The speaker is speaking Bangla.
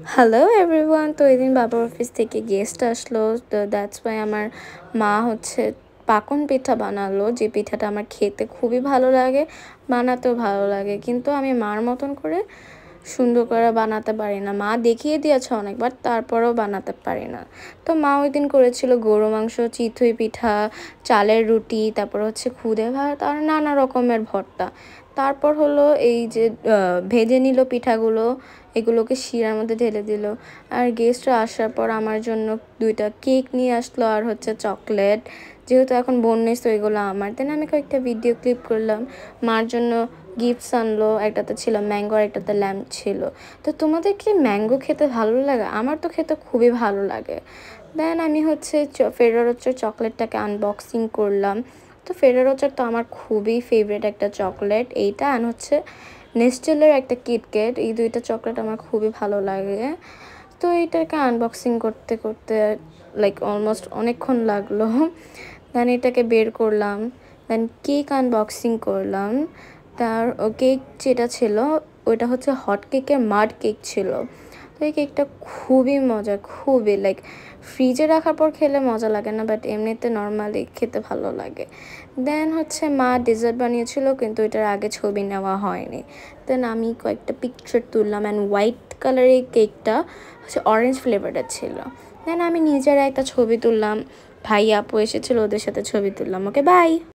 Hello everyone. তো এদিন বাবার অফিস থেকে গেস্ট আসলো, তো দ্যাটস ওয়াই আমার মা হচ্ছে পাকন পিঠা বানালো, যে পিঠাটা আমার খেতে খুবই ভালো লাগে, বানাতেও ভালো লাগে, কিন্তু আমি মার মতন করে সুন্দর করে বানাতে পারি না। মা দেখিয়ে দিয়েছে অনেকবার, তারপরেও বানাতে পারি না। তো মা ওই দিন করেছিল গরু মাংস, চিতই পিঠা, চালের রুটি, তারপর হচ্ছে খুদে ভাত আর নানা রকমের ভর্তা। তারপর হলো এই যে ভেজে নিল পিঠাগুলো, এগুলোকে শিরার মধ্যে ঢেলে দিল। আর গেস্টরা আসার পর আমার জন্য 2টা কেক নিয়ে আসলো আর হচ্ছে চকলেট। যেহেতু এখন বোন তো এগুলো আমার, দেন আমি কয়েকটা ভিডিও ক্লিপ করলাম। মার জন্য গিফটস আনলো, একটাতে ছিল ম্যাঙ্গো আর একটাতে ল্যাম্প ছিল। তো তোমাদের কি ম্যাঙ্গো খেতে ভালো লাগে? আমার তো খেতে খুবই ভালো লাগে। দেন আমি হচ্ছে ফেরারোচের চকলেটটাকে আনবক্সিং করলাম। তো ফেরারোচের তো আমার খুবই ফেভারিট একটা চকলেট এইটা, আর হচ্ছে নেস্টেলের একটা কিটক্যাট, এই 2টা চকলেট আমার খুবই ভালো লাগে। তো এইটাকে আনবক্সিং করতে করতে লাইক অলমোস্ট অনেকক্ষণ লাগলো। দেন এটাকে বের করলাম, দেন কেক আনবক্সিং করলাম। তার কেক যেটা ছিল ওইটা হচ্ছে হট কেকের মাড কেক ছিল। তো এই কেকটা খুবই মজা, খুবই লাইক ফ্রিজে রাখার পর খেলে মজা লাগে না, বাট এমনিতে নর্মালি খেতে ভালো লাগে। দেন হচ্ছে মা ডেজার্ট বানিয়েছিল, কিন্তু এটার আগে ছবি নেওয়া হয়নি। দেন আমি কয়েকটা পিকচার তুললাম, অ্যান্ড হোয়াইট কালারের কেকটা হচ্ছে অরেঞ্জ ফ্লেভারের ছিল। দেন আমি নিজের একটা ছবি তুললাম, ভাই আপু এসেছিলো, ওদের সাথে ছবি তুললাম। Okay bye.